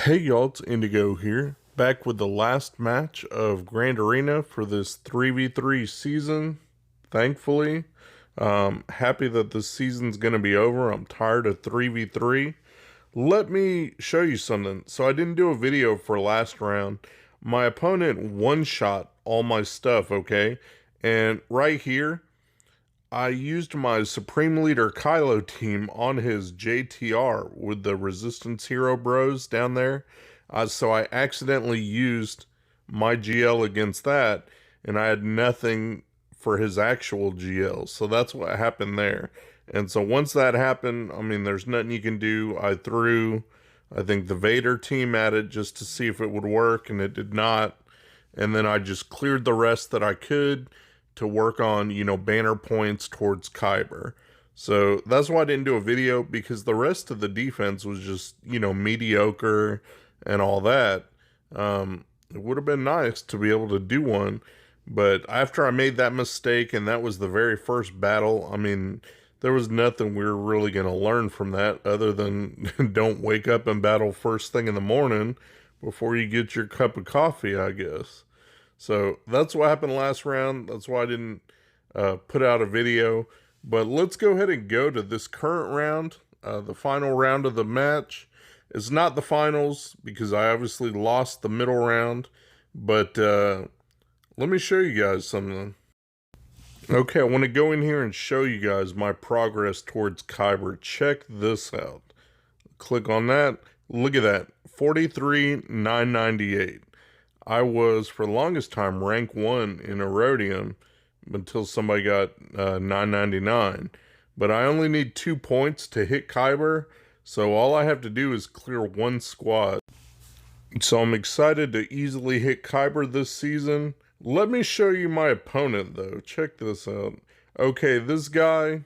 Hey y'all, it's Indigo here, back with the last match of Grand Arena for this 3v3 season, thankfully. Happy that this season's going to be over. I'm tired of 3v3. Let me show you something. So I didn't do a video for last round. My opponent one-shot all my stuff, okay? And right here, I used my Supreme Leader Kylo team on his JTR with the Resistance Hero Bros down there. So I accidentally used my GL against that, and I had nothing for his actual GL. So that's what happened there. And so once that happened, I mean, there's nothing you can do. I threw, I think, the Vader team at it just to see if it would work, and it did not. And then I just cleared the rest that I could to work on, banner points towards Kyber. So that's why I didn't do a video, because the rest of the defense was just, mediocre and all that. It would have been nice to be able to do one, but after I made that mistake, and that was the very first battle, I mean, there was nothing we were really going to learn from that other than don't wake up and battle first thing in the morning before you get your cup of coffee, I guess. So that's what happened last round. That's why I didn't put out a video. But let's go ahead and go to this current round, the final round of the match. It's not the finals because I obviously lost the middle round. But let me show you guys something. Okay, I want to go in here and show you guys my progress towards Kyber. Check this out. Click on that. Look at that. 43,998. I was, for the longest time, rank 1 in Erodium until somebody got 999. But I only need 2 points to hit Kyber, so all I have to do is clear 1 squad. So I'm excited to easily hit Kyber this season. Let me show you my opponent, though. Check this out. Okay, this guy,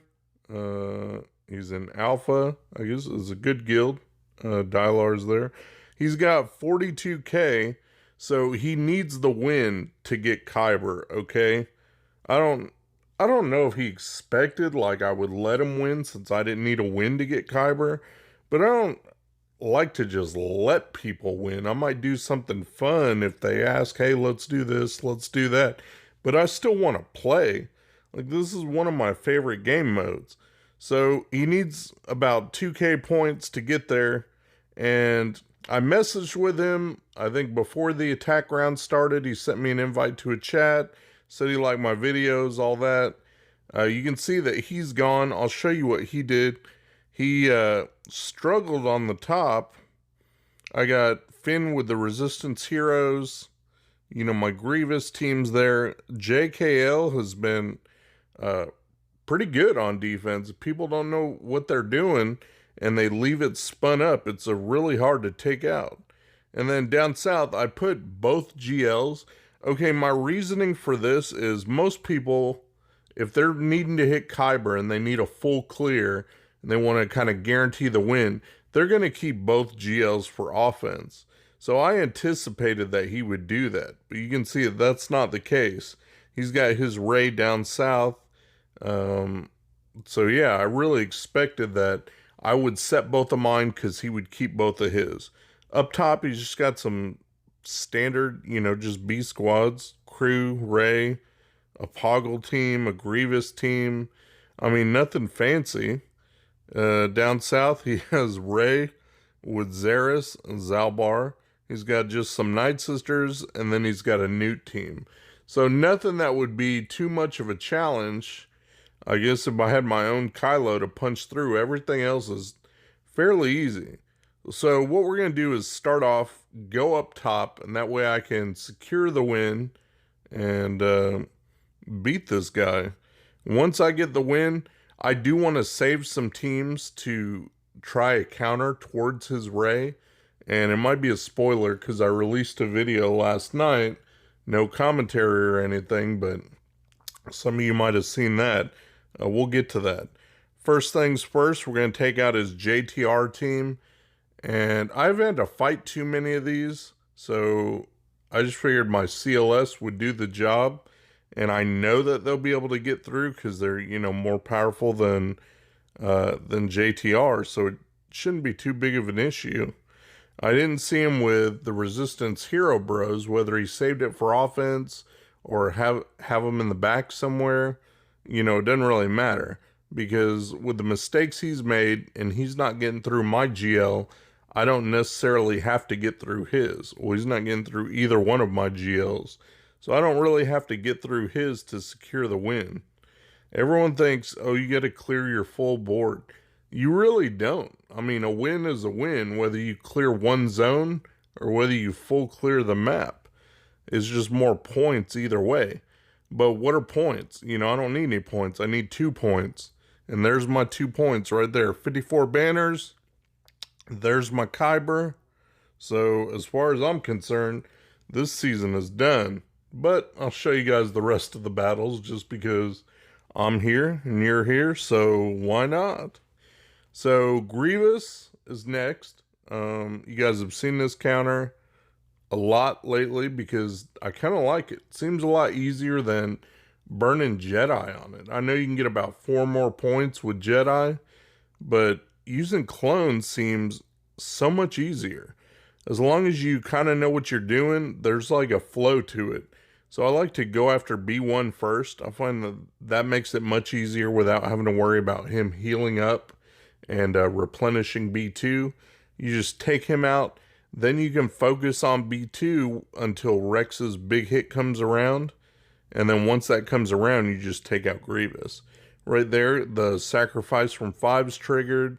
he's in Alpha. I guess it's a good guild. Dylar's there. He's got 42k. So he needs the win to get Kyber, okay? I don't know if he expected like I would let him win since I didn't need a win to get Kyber, but I don't like to just let people win. I might do something fun if they ask, hey, let's do this, let's do that. But I still want to play. Like, this is one of my favorite game modes. So he needs about 2k points to get there, and I messaged with him, I think before the attack round started. He sent me an invite to a chat, said he liked my videos, all that. You can see that he's gone. I'll show you what he did. He struggled on the top. I got Finn with the Resistance Heroes. My Grievous team's there. JKL has been pretty good on defense. People don't know what they're doing, and they leave it spun up. It's really hard to take out. And then down south, I put both GLs. Okay, my reasoning for this is most people, if they're needing to hit Kyber and they need a full clear, and they want to kind of guarantee the win, they're going to keep both GLs for offense. So I anticipated that he would do that. But you can see that that's not the case. He's got his Ray down south. So yeah, I really expected that I would set both of mine because he would keep both of his. Up top, he's just got some standard, just B squads. Crew, Ray, a Poggle team, a Grievous team. I mean, nothing fancy. Down south, he has Ray with Zaris and Zalbar. He's got just some Night Sisters, and then he's got a Newt team. So nothing that would be too much of a challenge. I guess if I had my own Kylo to punch through, everything else is fairly easy. So what we're going to do is start off, go up top, and that way I can secure the win and beat this guy. Once I get the win, I do want to save some teams to try a counter towards his Ray. And it might be a spoiler because I released a video last night. No commentary or anything, but some of you might have seen that. We'll get to that. First things first, we're going to take out his JTR team. And I haven't had to fight too many of these, so I just figured my CLS would do the job. And I know that they'll be able to get through because they're, more powerful than JTR, so it shouldn't be too big of an issue. I didn't see him with the Resistance Hero Bros, whether he saved it for offense or have him in the back somewhere. You know, it doesn't really matter because with the mistakes he's made and he's not getting through my GL, I don't necessarily have to get through his. Well, he's not getting through either one of my GLs. So I don't really have to get through his to secure the win. Everyone thinks, oh, you got to clear your full board. You really don't. I mean, a win is a win, whether you clear one zone or whether you full clear the map. It's just more points either way. But what are points? You know, I don't need any points. I need 2 points. And there's my 2 points right there. 54 banners. There's my Kyber. So as far as I'm concerned, this season is done. But I'll show you guys the rest of the battles just because I'm here and you're here. So why not? So Grievous is next. You guys have seen this counter a lot lately because I kind of like it. Seems a lot easier than burning Jedi on it. I know you can get about 4 more points with Jedi, but using clones seems so much easier. As long as you kind of know what you're doing, there's like a flow to it. So I like to go after B1 first. I find that makes it much easier without having to worry about him healing up and replenishing B2. You just take him out. Then you can focus on B2 until Rex's big hit comes around. And then once that comes around, you just take out Grievous. Right there, the sacrifice from 5's triggered.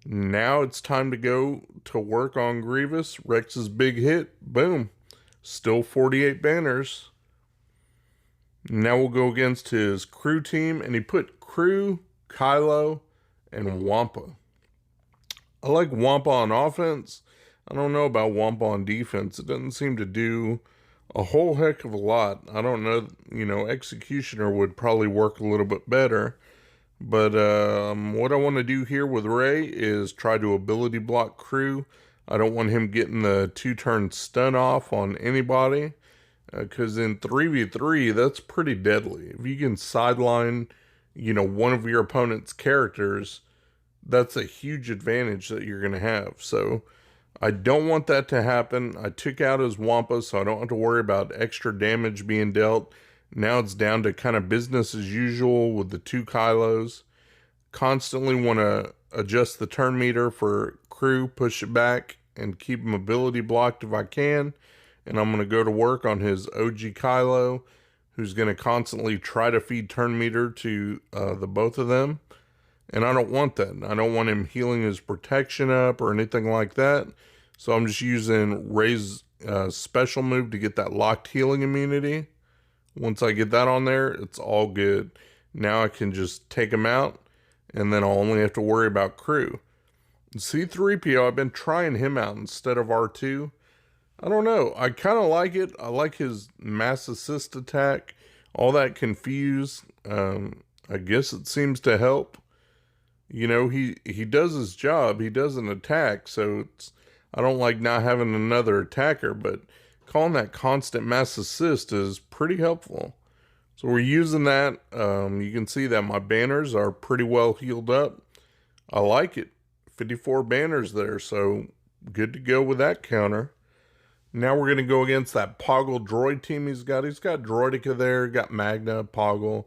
Now it's time to go to work on Grievous. Rex's big hit. Boom. Still 48 banners. Now we'll go against his crew team. And he put Crew, Kylo, and Wampa. I like Wampa on offense. I don't know about Wampa on defense. It doesn't seem to do a whole heck of a lot. I don't know, you know, Executioner would probably work a little bit better. But what I want to do here with Rey is try to ability block Crew. I don't want him getting the 2-turn stun off on anybody. Because in 3v3, that's pretty deadly. If you can sideline, you know, one of your opponent's characters, that's a huge advantage that you're going to have. So I don't want that to happen. I took out his Wampa, so I don't have to worry about extra damage being dealt. Now it's down to kind of business as usual with the 2 Kylos. Constantly want to adjust the turn meter for Crew, push it back, and keep him ability blocked if I can. And I'm going to go to work on his OG Kylo, who's going to constantly try to feed turn meter to the both of them. And I don't want that. I don't want him healing his protection up or anything like that. So I'm just using Rey's special move to get that locked healing immunity. Once I get that on there, it's all good. Now I can just take him out, and then I'll only have to worry about Crew. C-3PO, I've been trying him out instead of R2. I don't know. I kind of like it. I like his mass assist attack. All that confuse. I guess it seems to help. You know, he does his job. He doesn't attack, so I don't like not having another attacker, but calling that constant mass assist is pretty helpful. So we're using that. You can see that my banners are pretty well healed up. I like it. 54 banners there, so good to go with that counter. Now we're going to go against that Poggle droid team he's got. He's got Droideka there, got Magna, Poggle.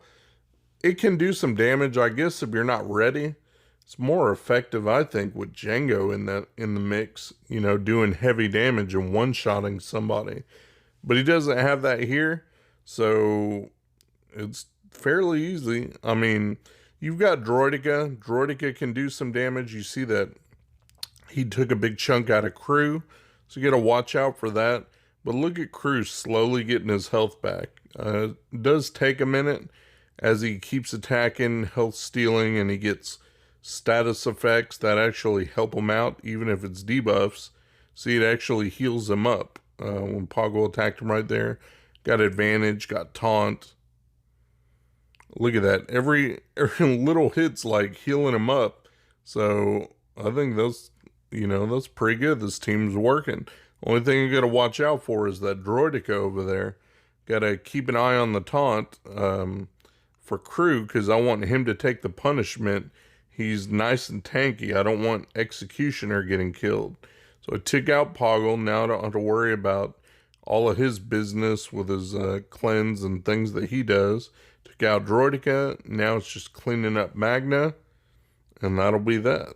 It can do some damage, I guess, if you're not ready. It's more effective, I think, with Jango in the mix, you know, doing heavy damage and one-shotting somebody. But he doesn't have that here, so it's fairly easy. I mean, you've got Droideka. Droideka can do some damage. You see that he took a big chunk out of Crew, so you got to watch out for that. But look at Crew slowly getting his health back. It does take a minute as he keeps attacking, health stealing, and he gets status effects that actually help him out, even if it's debuffs. See, it actually heals him up. When Poggle attacked him right there, got advantage, got taunt. Look at that. Every little hit's like healing him up. So I think that's pretty good. This team's working. Only thing you got to watch out for is that Droideka over there. Got to keep an eye on the taunt for Crew, because I want him to take the punishment. He's nice and tanky. I don't want Executioner getting killed. So I took out Poggle. Now I don't have to worry about all of his business with his cleanse and things that he does. Took out Droidica. Now it's just cleaning up Magna. And that'll be that.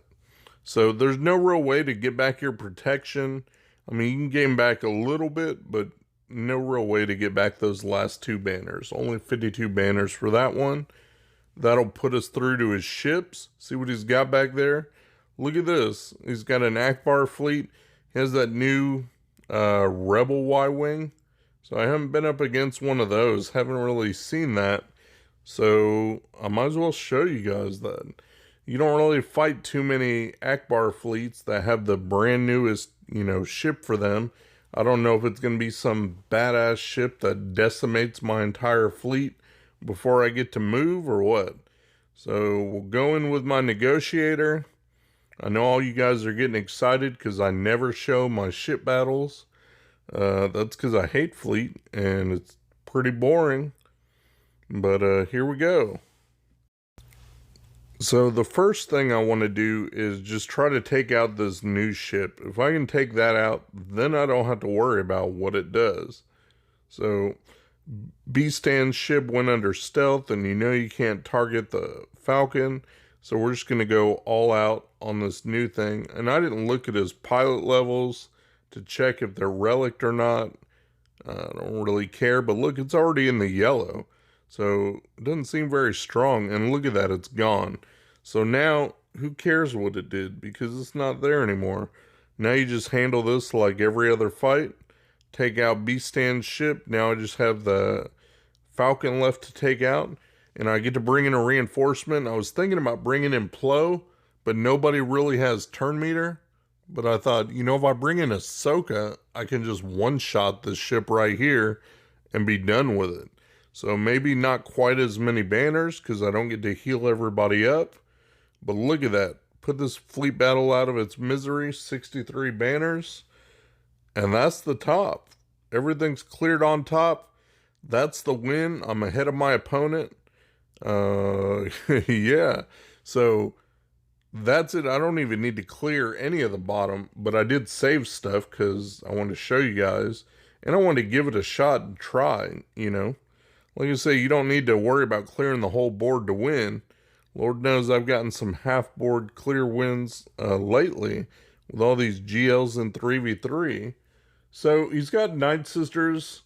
So there's no real way to get back your protection. I mean, you can gain back a little bit, but no real way to get back those last 2 banners. Only 52 banners for that one. That'll put us through to his ships. See what he's got back there? Look at this. He's got an Akbar fleet. He has that new Rebel Y-Wing. So I haven't been up against one of those. Haven't really seen that. So I might as well show you guys that. You don't really fight too many Akbar fleets that have the brand newest, ship for them. I don't know if it's going to be some badass ship that decimates my entire fleet before I get to move or what. So we'll go in with my negotiator. I know all you guys are getting excited because I never show my ship battles. That's because I hate fleet and it's pretty boring. But here we go. So the first thing I want to do is just try to take out this new ship. If I can take that out, then I don't have to worry about what it does. So B-Stan's ship went under stealth, and you can't target the Falcon. So we're just going to go all out on this new thing. And I didn't look at his pilot levels to check if they're relict or not. I don't really care, but look, it's already in the yellow. So it doesn't seem very strong. And look at that, it's gone. So now, who cares what it did? Because it's not there anymore. Now you just handle this like every other fight. Take out B-Stan's ship. Now I just have the Falcon left to take out. And I get to bring in a reinforcement. I was thinking about bringing in Plo, but nobody really has turn meter. But I thought, if I bring in Ahsoka, I can just one-shot this ship right here and be done with it. So maybe not quite as many banners because I don't get to heal everybody up. But look at that. Put this fleet battle out of its misery. 63 banners. And that's the top. Everything's cleared on top. That's the win. I'm ahead of my opponent. Yeah. So that's it. I don't even need to clear any of the bottom. But I did save stuff because I wanted to show you guys. And I wanted to give it a shot and try, Like I say, you don't need to worry about clearing the whole board to win. Lord knows I've gotten some half-board clear wins lately with all these GLs in 3v3. So he's got Night Sisters.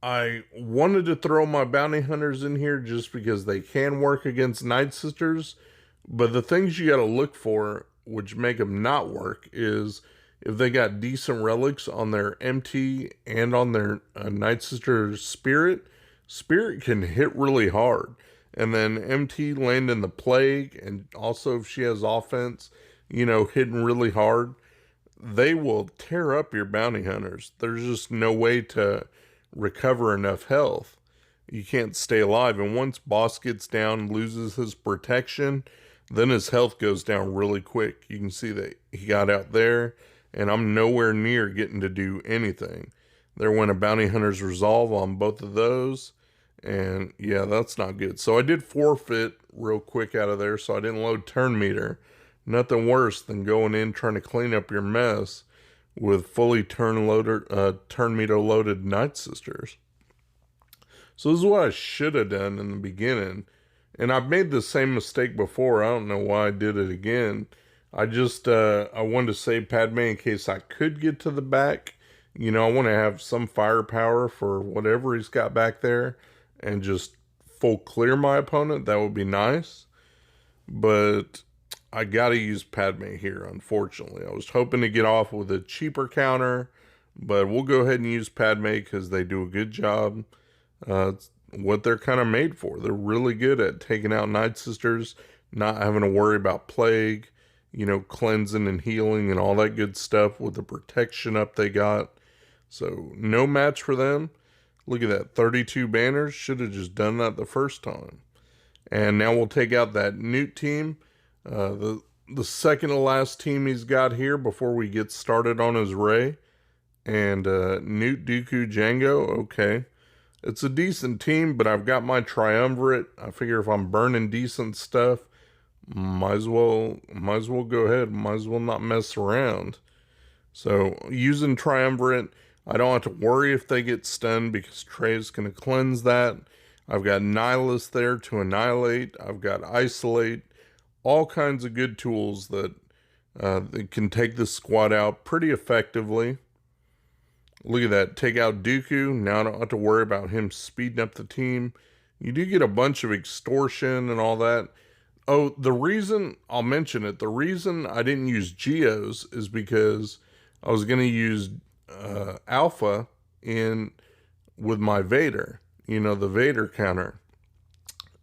I wanted to throw my Bounty Hunters in here just because they can work against Night Sisters. But the things you got to look for, which make them not work, is if they got decent relics on their MT and on their Night Sister Spirit. Spirit can hit really hard. And then MT land in the Plague, and also if she has offense, hitting really hard, they will tear up your Bounty Hunters. There's just no way to recover enough health. You can't stay alive. And once boss gets down, loses his protection, then his health goes down really quick. You can see that he got out there, and I'm nowhere near getting to do anything. There went a Bounty Hunter's Resolve on both of those. And yeah, that's not good. So I did forfeit real quick out of there, so I didn't load turn meter. Nothing worse than going in trying to clean up your mess with fully turn meter loaded Night Sisters. So this is what I should have done in the beginning. And I've made the same mistake before. I don't know why I did it again. I wanted to save Padme in case I could get to the back. I want to have some firepower for whatever he's got back there. And just full clear my opponent. That would be nice. But I got to use Padme here, unfortunately. I was hoping to get off with a cheaper counter. But we'll go ahead and use Padme because they do a good job. It's what they're kind of made for. They're really good at taking out Night Sisters. Not having to worry about Plague. Cleansing and healing and all that good stuff with the protection up they got. So no match for them. Look at that, 32 banners. Should have just done that the first time. And now we'll take out that Newt team. The second to last team he's got here before we get started on his Rey. And Newt, Dooku, Jango. Okay. It's a decent team, but I've got my triumvirate. I figure if I'm burning decent stuff, might as well go ahead. Might as well not mess around. So using Triumvirate, I don't have to worry if they get stunned because Trey's going to cleanse that. I've got Nihilus there to annihilate. I've got Isolate. All kinds of good tools that can take this squad out pretty effectively. Look at that. Take out Dooku. Now I don't have to worry about him speeding up the team. You do get a bunch of extortion and all that. Oh, the reason, I'll mention it, the reason I didn't use Geos is because I was going to use Alpha with my Vader. You know, the Vader counter.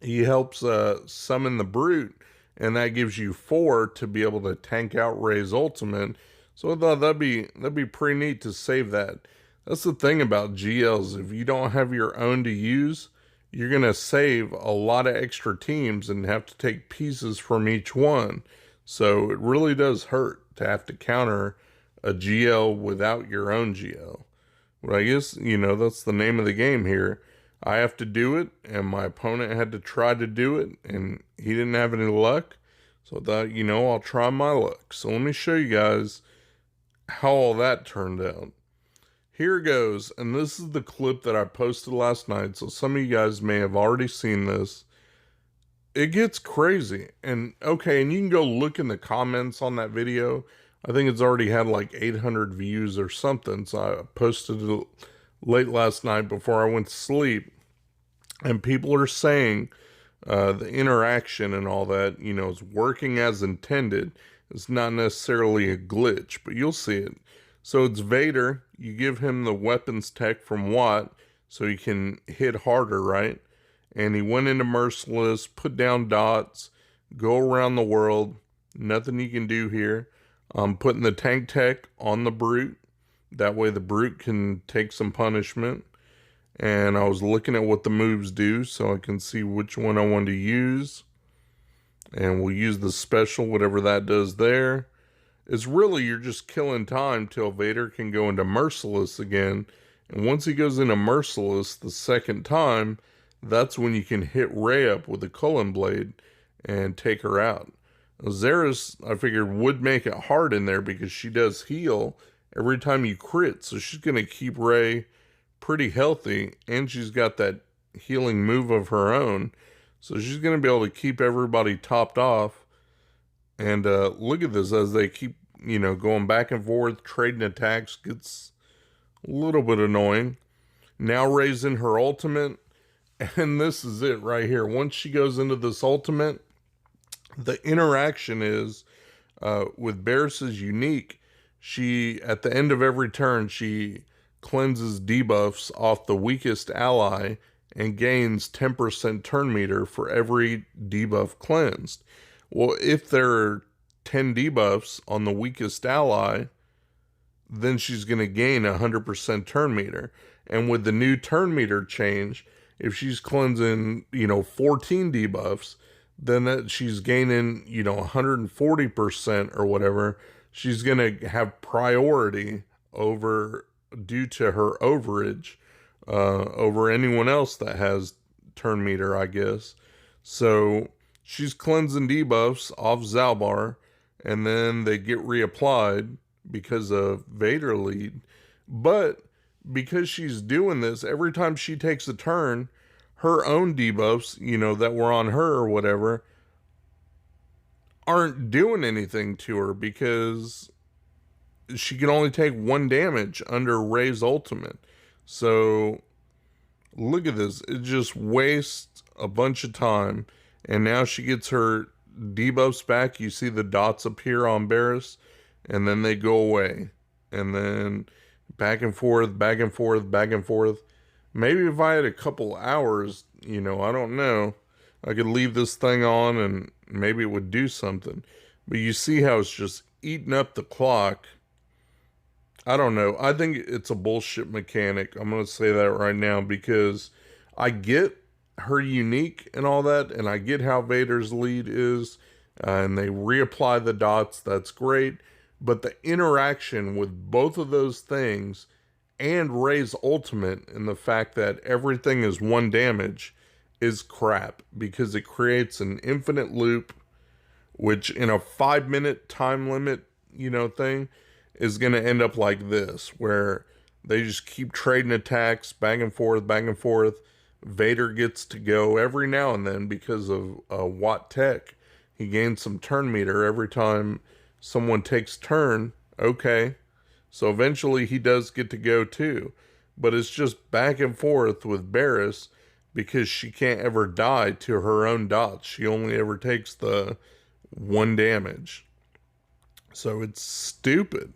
He helps summon the Brute, and that gives you 4 to be able to tank out Rey's ultimate. So I thought that'd be pretty neat to save that. That's the thing about GLs. If you don't have your own to use, you're going to save a lot of extra teams and have to take pieces from each one. So it really does hurt to have to counter a GL without your own GL. But I guess, you know, that's the name of the game here. I have to do it, and my opponent had to try to do it, and he didn't have any luck. So I thought, you know, I'll try my luck. So let me show you guys how all that turned out. Here goes, and this is the clip that I posted last night, so some of you guys may have already seen this. It gets crazy, and okay, and you can go look in the comments on that video. I think it's already had like 800 views or something, so I posted it late last night before I went to sleep, and people are saying the interaction and all that, you know, is working as intended. It's not necessarily a glitch, but you'll see it. So it's Vader. You give him the weapons tech from Watt so he can hit harder, right? And he went into Merciless, put down dots, go around the world. Nothing you can do here. I'm putting the tank tech on the Brute. That way the Brute can take some punishment. And I was looking at what the moves do so I can see which one I want to use. And we'll use the special, whatever that does there. It's really, you're just killing time till Vader can go into Merciless again. And once he goes into Merciless the second time, that's when you can hit Rey up with the Cullen Blade and take her out. Zeris, I figured, would make it hard in there because she does heal every time you crit. So she's going to keep Rey pretty healthy, and she's got that healing move of her own. So she's going to be able to keep everybody topped off. And look at this as they keep, you know, going back and forth, trading attacks. Gets a little bit annoying. Now Rey's in her ultimate. And this is it right here. Once she goes into this ultimate, the interaction is with Barris's unique. She, at the end of every turn, she cleanses debuffs off the weakest ally and gains 10% turn meter for every debuff cleansed. Well, if there are 10 debuffs on the weakest ally, then she's going to gain 100% turn meter. And with the new turn meter change, if she's cleansing, you know, 14 debuffs, then she's gaining, you know, 140% or whatever. She's going to have priority over, due to her overage, over anyone else that has turn meter, I guess. So she's cleansing debuffs off Zalbar, and then they get reapplied because of Vader lead. But because she's doing this, every time she takes a turn, her own debuffs, you know, that were on her or whatever, aren't doing anything to her because she can only take 1 damage under Rey's ultimate. So look at this. It just wastes a bunch of time. And now she gets her debuffs back. You see the dots appear on Barris, and then they go away. And then back and forth, back and forth, back and forth. Maybe if I had a couple hours, you know, I don't know, I could leave this thing on and maybe it would do something. But you see how it's just eating up the clock. I don't know. I think it's a bullshit mechanic. I'm going to say that right now because I get her unique and all that, and I get how Vader's lead is, and they reapply the dots. That's great. But the interaction with both of those things and Rey's ultimate and the fact that everything is 1 damage is crap because it creates an infinite loop, which in a 5-minute time limit, you know, thing, is going to end up like this, where they just keep trading attacks back and forth, back and forth. Vader gets to go every now and then because of Watt Tech. He gains some turn meter every time someone takes turn. Okay, so eventually he does get to go too. But it's just back and forth with Barris because she can't ever die to her own dots. She only ever takes the 1 damage. So it's stupid.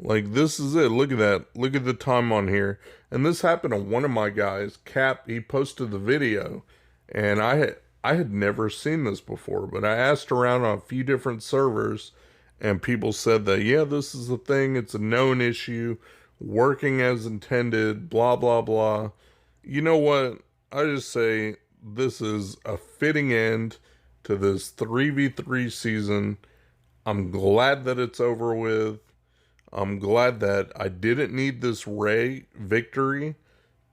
Like, this is it. Look at that. Look at the time on here. And this happened to one of my guys, Cap. He posted the video, and I had never seen this before, but I asked around on a few different servers, and people said that, yeah, this is a thing. It's a known issue, working as intended, blah, blah, blah. You know what? I just say this is a fitting end to this 3v3 season. I'm glad that it's over with. I'm glad that I didn't need this Ray victory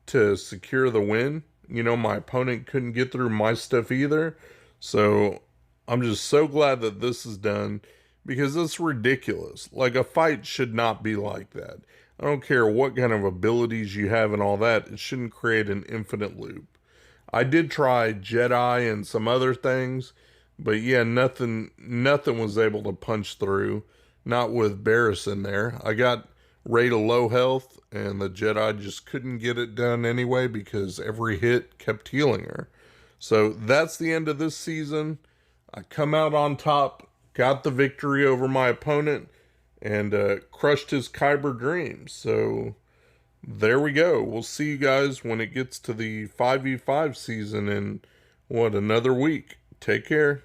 to secure the win. You know, my opponent couldn't get through my stuff either. So I'm just so glad that this is done, because it's ridiculous. Like, a fight should not be like that. I don't care what kind of abilities you have and all that. It shouldn't create an infinite loop. I did try Jedi and some other things, but yeah, nothing was able to punch through. Not with Barris in there. I got Rey to low health, and the Jedi just couldn't get it done anyway because every hit kept healing her. So that's the end of this season. I come out on top, got the victory over my opponent, and crushed his Kyber dreams. So there we go. We'll see you guys when it gets to the 5v5 season in, another week. Take care.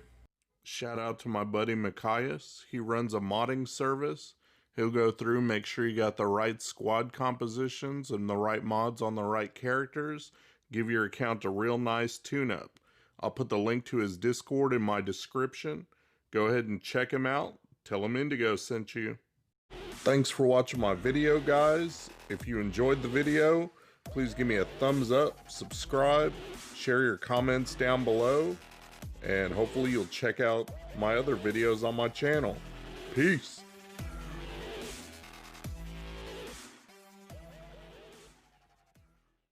Shout out to my buddy Mikayas. He runs a modding service. He'll go through, make sure you got the right squad compositions and the right mods on the right characters. Give your account a real nice tune-up. I'll put the link to his Discord in my description. Go ahead and check him out. Tell him Indigo sent you. Thanks for watching my video, guys. If you enjoyed the video, please give me a thumbs up, subscribe, share your comments down below, and hopefully you'll check out my other videos on my channel. Peace.